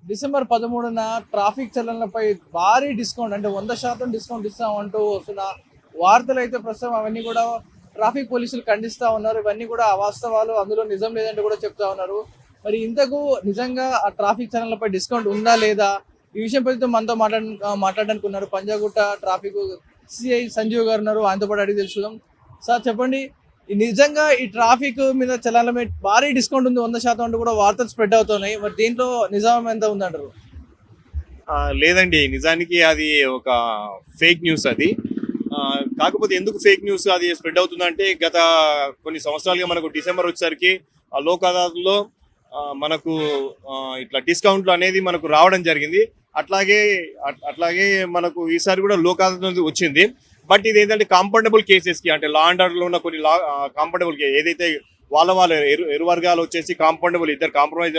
December 13న traffic చలనలపై భారీ discount అంటే 100% discount ఇస్తామంటూ వస్తున్న వార్తలు అయితే ప్రస్తుతం అవన్నీ కూడా ట్రాఫిక్ పోలీసులు ఖండిస్తూ ఉన్నారు. ఇవన్నీ కూడా అవాస్తవాలు, అందులో నిజం లేదంటే కూడా చెప్తా ఉన్నారు. మరి ఇంతకు నిజంగా ఆ ట్రాఫిక్ చలనలపై డిస్కౌంట్ ఉందా లేదా, ఈ విషయం పై మనతో మాట్లాడడానికి ఉన్నారు పంజాగుట్ట ట్రాఫిక్ సిఐ సంజీవ్ గారు ఉన్నారు. ఆయనతో పాటు అడిగి తెలుసుకుందాం. సార్ చెప్పండి, నిజంగా ఈ ట్రాఫిక్ మీద చలాన్ల మీద భారీ డిస్కౌంట్ ఉంది 100% అంటూ కూడా వార్తలు స్ప్రెడ్ అవుతున్నాయి. మరి దీంట్లో నిజం ఎంత ఉందంటారు? లేదండి, నిజానికి అది ఒక ఫేక్ న్యూస్ అది. కాకపోతే ఎందుకు ఫేక్ న్యూస్ అది స్ప్రెడ్ అవుతుందంటే, గత కొన్ని సంవత్సరాలుగా మనకు డిసెంబర్ వచ్చేసరికి ఆ లోక్ అదాలత్లో మనకు ఇట్లా డిస్కౌంట్లు అనేది మనకు రావడం జరిగింది. అట్లాగే మనకు ఈసారి కూడా లోక్ అదాలత్ వచ్చింది. బట్ ఇది ఏంటంటే కాంపౌండబుల్ కేసెస్కి, అంటే లా అండ్ ఆర్డర్లో ఉన్న కొన్ని కాంపౌండబుల్ ఏదైతే వాళ్ళ ఇరు వర్గాలు వచ్చేసి కాంపౌండబుల్ ఇద్దరు కాంప్రమైజ్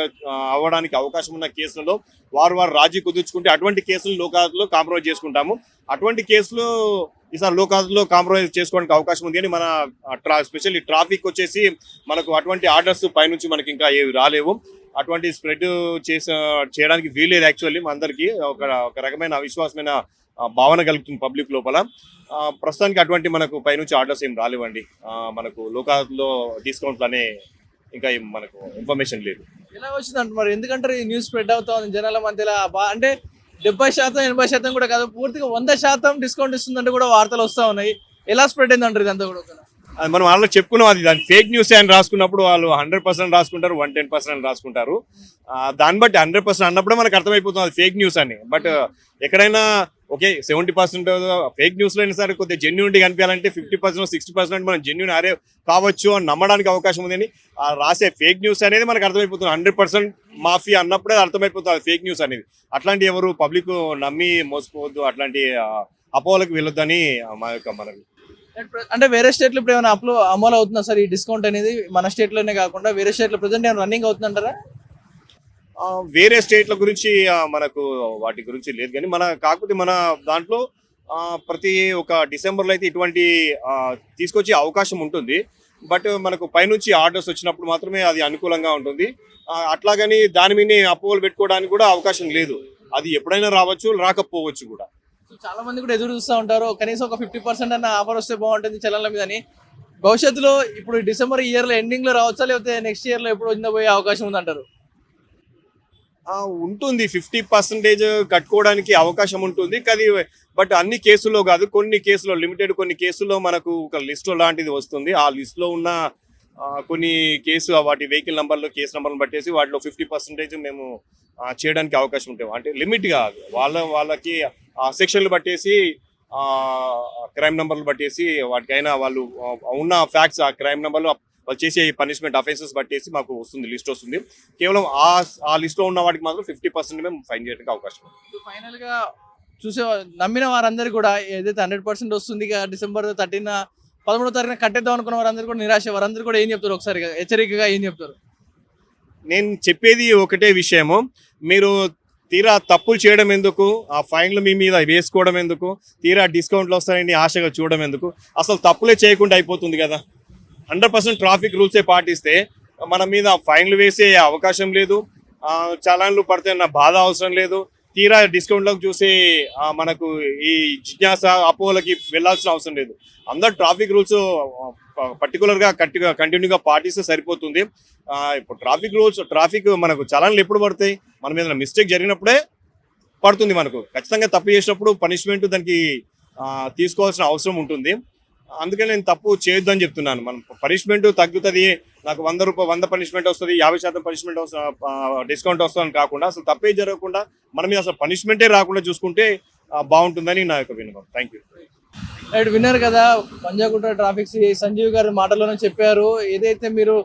అవ్వడానికి అవకాశం ఉన్న కేసులలో వారు రాజీ కుదుర్చుకుంటే అటువంటి కేసులు లోక్ అదాలత్లో కాంప్రమైజ్ చేసుకుంటాము. అటువంటి కేసులు ఈసారి లోక్ అదాలత్లో కాంప్రమైజ్ చేసుకోవడానికి అవకాశం ఉంది అని మన స్పెషల్లీ ట్రాఫిక్ వచ్చేసి మనకు అటువంటి ఆర్డర్స్ పైనుంచి మనకి ఇంకా ఏవి రాలేవు. అటువంటి స్ప్రెడ్ చేయడానికి వీలేదు. యాక్చువల్లీ మా అందరికీ ఒక రకమైన అవిశ్వాసమైన భావన కలుగుతుంది పబ్లిక్ లోపల. ప్రస్తుతానికి అటువంటి మనకు పైనుంచి ఆర్డర్స్ ఏం రాలేవండి. మనకు లోక్ అదాలత్లో డిస్కౌంట్లు అనే ఇంకా మనకు ఇన్ఫర్మేషన్ లేదు. ఎలా వచ్చిందంట మరి? ఎందుకంటే ఈ న్యూస్ స్ప్రెడ్ అవుతుంది జనాల మధ్యలో. అంటే 70% 80% కూడా కాదు, పూర్తిగా 100% డిస్కౌంట్ ఇస్తుందంటే కూడా వార్తలు వస్తూ ఉన్నాయి. ఎలా స్ప్రెడ్ అయిందంటారు ఇదంతా కూడా? అది మనం వాళ్ళకి చెప్పుకున్నాం, అది దాని ఫేక్ న్యూస్ అని రాసుకున్నప్పుడు వాళ్ళు 100% రాసుకుంటారు, 110% రాసుకుంటారు. దాన్ని బట్టి 100% అన్నప్పుడే మనకు అర్థమైపోతుంది అది ఫేక్ న్యూస్ అని. బట్ ఎక్కడైనా ఓకే 70% ఫేక్ న్యూస్లో అయినా సరే కొద్దిగా జెన్యూనిటీ కనిపించాలంటే 50% 60% మనం జెన్యూన్ కావచ్చు అని నమ్మడానికి అవకాశం ఉందని రాసే ఫేక్ న్యూస్ అనేది మనకు అర్థమైపోతుంది. 100% మాఫీ అన్నప్పుడే అర్థమైపోతుంది అది ఫేక్ న్యూస్ అనేది. అట్లాంటి ఎవరు పబ్లిక్ నమ్మి మోసపోవద్దు, అట్లాంటి అపోహలకు వెళ్ళొద్దని మనకు. అంటే వేరే స్టేట్లో ఇప్పుడు ఏమైనా అమలు అవుతుందా సార్ ఈ డిస్కౌంట్ అనేది? మన స్టేట్లోనే కాకుండా వేరే స్టేట్లో ప్రజెంట్ ఏమైనా రన్నింగ్ అవుతుందంటారా? వేరే స్టేట్ల గురించి మనకు వాటి గురించి లేదు, కానీ కాకపోతే మన దాంట్లో ప్రతి ఒక డిసెంబర్లో అయితే ఇటువంటి తీసుకొచ్చే అవకాశం ఉంటుంది. బట్ మనకు పైనుంచి ఆర్డర్స్ వచ్చినప్పుడు మాత్రమే అది అనుకూలంగా ఉంటుంది. అట్లాగని దాని మీద అపోహలు పెట్టుకోవడానికి కూడా అవకాశం లేదు. అది ఎప్పుడైనా రావచ్చు, రాకపోవచ్చు కూడా. చాలా మంది కూడా ఎదురు చూస్తూ ఉంటారు, కనీసం ఒక 50% అన్న ఆఫర్ వస్తే బాగుంటుంది చలన్ల మీద అని. భవిష్యత్తులో ఇప్పుడు డిసెంబర్ ఇయర్లో ఎండింగ్లో రావచ్చా, లేకపోతే నెక్స్ట్ ఇయర్లో ఎప్పుడు వచ్చిందో పోయే అవకాశం ఉందంటారు? ఉంటుంది, 50% కట్టుకోవడానికి అవకాశం ఉంటుంది. కానీ బట్ అన్ని కేసుల్లో కాదు, కొన్ని కేసులో లిమిటెడ్ కొన్ని కేసుల్లో మనకు ఒక లిస్టు లాంటిది వస్తుంది. ఆ లిస్టులో ఉన్న కొన్ని వాటి వెహికల్ నెంబర్లు, కేసు నెంబర్లు బట్టేసి వాటిలో 50% మేము చేయడానికి అవకాశం ఉంటాం. అంటే లిమిట్ కాదు, వాళ్ళకి సెక్షన్లు బట్టేసి క్రైమ్ నెంబర్లు బట్టేసి వాటికైనా వాళ్ళు ఉన్న ఫ్యాక్ట్స్ ఆ క్రైమ్ నెంబర్లు వాళ్ళు చేసే పనిష్మెంట్ అఫెన్సెస్ బట్టేసి మాకు వస్తుంది, లిస్ట్ వస్తుంది. కేవలం ఆ లిస్ట్లో ఉన్న వాటికి మాత్రం 50% మేము ఫైన్ చేయడానికి అవకాశం ఉంది. ఫైనల్గా చూసే నమ్మిన వారందరూ కూడా ఏదైతే 100% వస్తుంది డిసెంబర్ 13వ తారీఖున కట్టేద్దాం అనుకున్న వారందరూ కూడా నిరాశ, వారందరూ కూడా ఏం చెప్తారు? ఒకసారి హెచ్చరికగా ఏం చెప్తారు? నేను చెప్పేది ఒకటే విషయము, మీరు తీరా తప్పులు చేయడం ఎందుకు, ఆ ఫైన్లు మీ మీద వేసుకోవడం ఎందుకు, తీరా డిస్కౌంట్లు వస్తాయని ఆశగా చూడడం ఎందుకు? అసలు తప్పులే చేయకుండా అయిపోతుంది కదా. 100% ట్రాఫిక్ రూల్సే పాటిస్తే మన మీద ఫైన్లు వేసే అవకాశం లేదు, చలాన్లు పడితే నా బాధ అవసరం లేదు. తీరా డిస్కౌంట్లకు చూసి మనకు ఈ జిజ్ఞాస అపోహలకి వెళ్లాల్సిన అవసరం లేదు. అందరు ట్రాఫిక్ రూల్స్ పర్టికులర్గా కంటిన్యూగా పాటిస్తే సరిపోతుంది. ఇప్పుడు ట్రాఫిక్ మనకు చలాన్లు ఎప్పుడు పడతాయి? మన మీద మిస్టేక్ జరిగినప్పుడే పడుతుంది. మనకు ఖచ్చితంగా తప్పు చేసినప్పుడు పనిష్మెంట్ దానికి తీసుకోవాల్సిన అవసరం ఉంటుంది. అందుకని నేను తప్పు చేయొద్దని చెప్తున్నాను. మనం పనిష్మెంట్ తగ్గుతుంది, నాకు 100 పనిష్మెంట్ వస్తుంది, 50% పనిష్మెంట్ డిస్కౌంట్ వస్తుందని కాకుండా అసలు తప్పే జరగకుండా మన మీద అసలు పనిష్మెంటే రాకుండా చూసుకుంటే బాగుంటుందని నా యొక్క విన్నపం. Thank you. రైట్, విన్నారు కదా పంజాగుట్ట ట్రాఫిక్ సిఐ సంజీవ్ గారు మాటల్లోనే చెప్పారు. ఏదైతే మీరు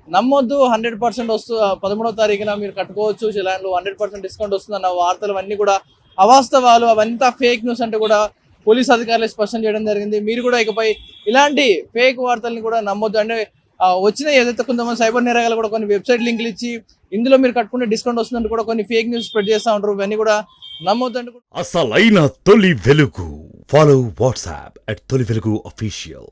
నమ్మొద్దు, 100% 13వ తారీఖున మీరు కట్టుకోవచ్చు చలాన్లు, 100% డిస్కౌంట్ వస్తుందన్న వార్తలు అన్నీ కూడా అవాస్తవాలు, అవంతా ఫేక్ న్యూస్ అంటే కూడా పోలీస్ అధికారులు స్పష్టం చేయడం జరిగింది. మీరు కూడా ఇకపై ఇలాంటి ఫేక్ వార్తల్ని కూడా నమ్మొద్దు. అంటే వచ్చిన ఏదైతే కొంతమంది సైబర్ నేరగాలు కూడా కొన్ని వెబ్సైట్ లింకులు ఇచ్చి ఇందులో మీరు కట్టుకుంటే డిస్కౌంట్ వస్తుందంటే కూడా కొన్ని ఫేక్ న్యూస్ స్ప్రెడ్ చేస్తూ ఉంటారు. ఇవన్నీ కూడా నమ్మొద్దంటే. అసలైన తొలి వెలుగు. ఫాలో వాట్సాప్ @తొలి వెలుగు official.